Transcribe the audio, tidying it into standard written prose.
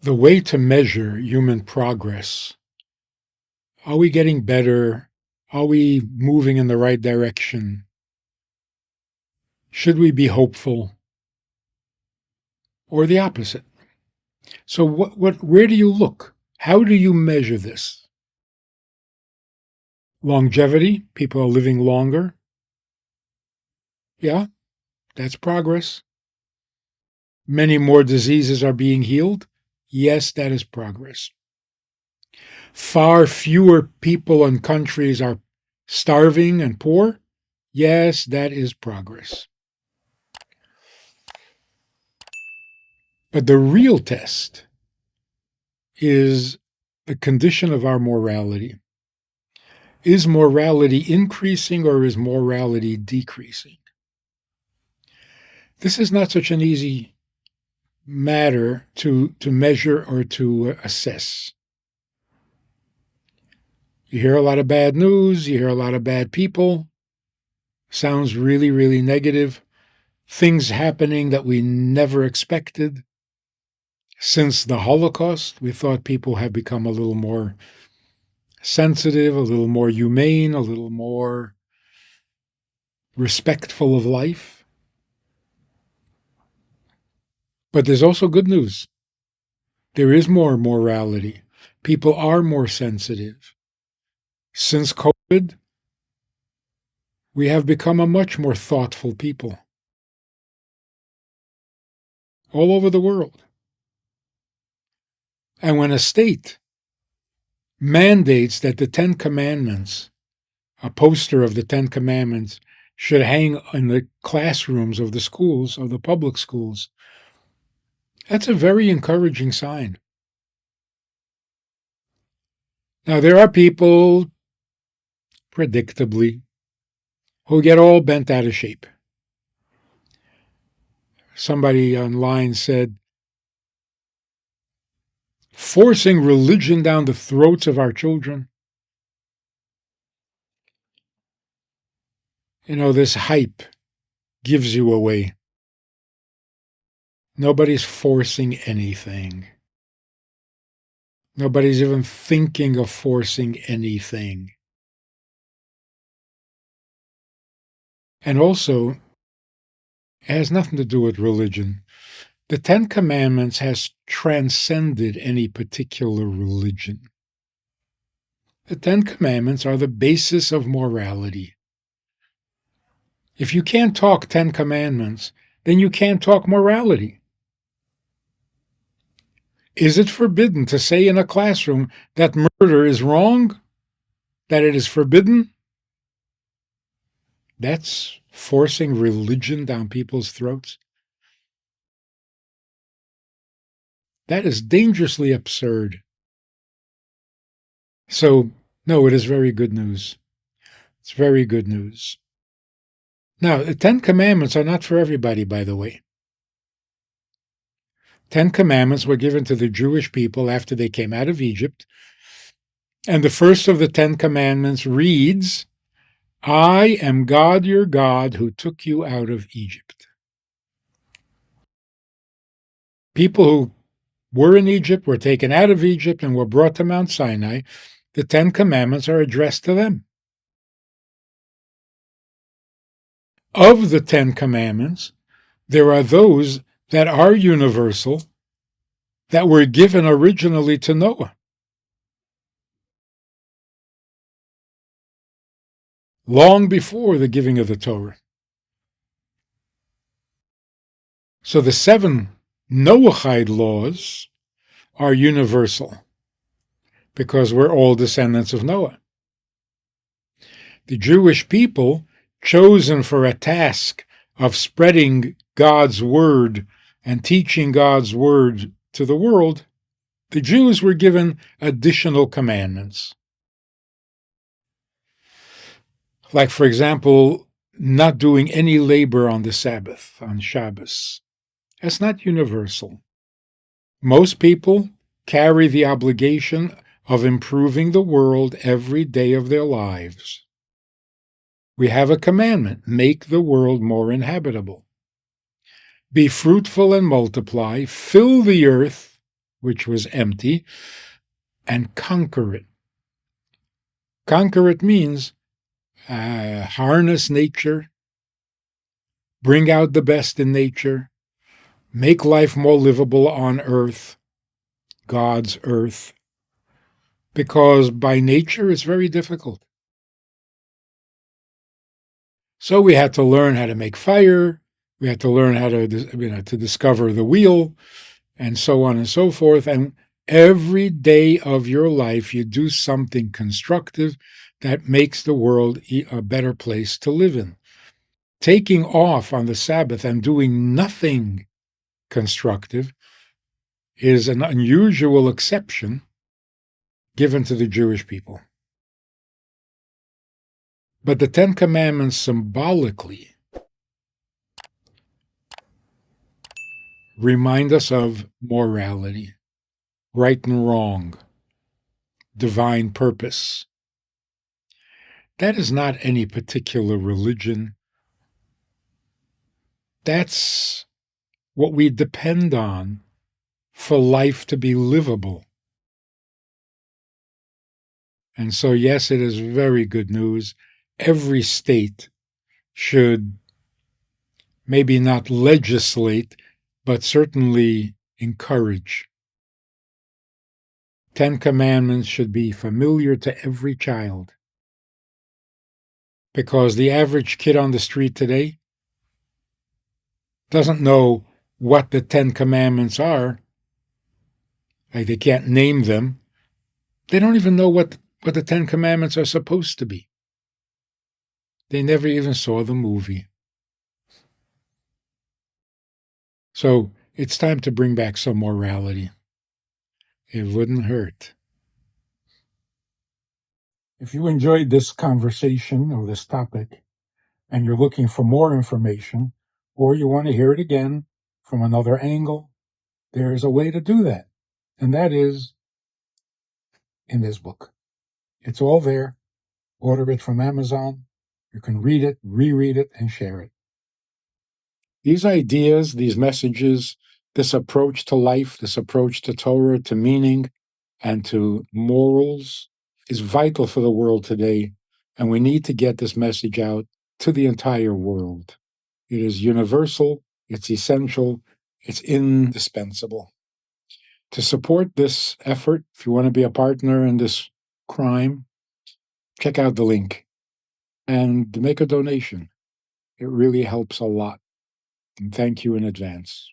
The way to measure human progress, are we getting better? Are we moving in the right direction? Should we be hopeful? Or the opposite? So where do you look? How do you measure this? Longevity, people are living longer. Yeah, that's progress. Many more diseases are being healed. Yes, that is progress. Far fewer people and countries are starving and poor. Yes, that is progress. But the real test is the condition of our morality. Is morality increasing or is morality decreasing? This is not such an easy matter to measure or to assess. You hear a lot of bad news, you hear a lot of bad people, sounds really, really negative, things happening that we never expected. Since the Holocaust, we thought people have become a little more sensitive, a little more humane, a little more respectful of life. But there's also good news. There is more morality. People are more sensitive. Since COVID, we have become a much more thoughtful people all over the world. And when a state mandates that the Ten Commandments, a poster of the Ten Commandments, should hang in the classrooms of the schools, of the public schools, that's a very encouraging sign. Now, there are people, predictably, who get all bent out of shape. Somebody online said, forcing religion down the throats of our children. This hype gives you away. Nobody's forcing anything. Nobody's even thinking of forcing anything. And also, it has nothing to do with religion. The Ten Commandments has transcended any particular religion. The Ten Commandments are the basis of morality. If you can't talk Ten Commandments, then you can't talk morality. Is it forbidden to say in a classroom that murder is wrong? That it is forbidden? That's forcing religion down people's throats. That is dangerously absurd. So, no, it is very good news. It's very good news. Now, the Ten Commandments are not for everybody, by the way. 10 Commandments were given to the Jewish people after they came out of Egypt. And the first of the 10 Commandments reads, I am God your God who took you out of Egypt. People who were in Egypt, were taken out of Egypt, and were brought to Mount Sinai. The 10 Commandments are addressed to them. Of the 10 Commandments, there are those that are universal, that were given originally to Noah. Long before the giving of the Torah. So the 7 Noahide laws are universal because we're all descendants of Noah. The Jewish people, chosen for a task of spreading God's word and teaching God's word to the world, the Jews were given additional commandments. Like, for example, not doing any labor on the Sabbath, on Shabbos. That's not universal. Most people carry the obligation of improving the world every day of their lives. We have a commandment, make the world more inhabitable. Be fruitful and multiply, fill the earth, which was empty, and conquer it. Conquer it means harness nature, bring out the best in nature, make life more livable on earth, God's earth, because by nature it's very difficult. So we had to learn how to make fire, we had to learn how to discover the wheel, and so on and so forth. And every day of your life, you do something constructive that makes the world a better place to live in. Taking off on the Sabbath and doing nothing constructive is an unusual exception given to the Jewish people. But the Ten Commandments symbolically remind us of morality, right and wrong, divine purpose. That is not any particular religion. That's what we depend on for life to be livable. And so, yes, it is very good news. Every state should maybe not legislate, but certainly encourage. Ten Commandments should be familiar to every child. Because the average kid on the street today doesn't know what the Ten Commandments are. Like, they can't name them. They don't even know what the Ten Commandments are supposed to be. They never even saw the movie. So it's time to bring back some morality. It wouldn't hurt. If you enjoyed this conversation or this topic, and you're looking for more information, or you want to hear it again from another angle, there's a way to do that. And that is in this book. It's all there. Order it from Amazon. You can read it, reread it, and share it. These ideas, these messages, this approach to life, this approach to Torah, to meaning, and to morals is vital for the world today. And we need to get this message out to the entire world. It is universal, it's essential, it's indispensable. To support this effort, if you want to be a partner in this crime, check out the link and make a donation. It really helps a lot. And thank you in advance.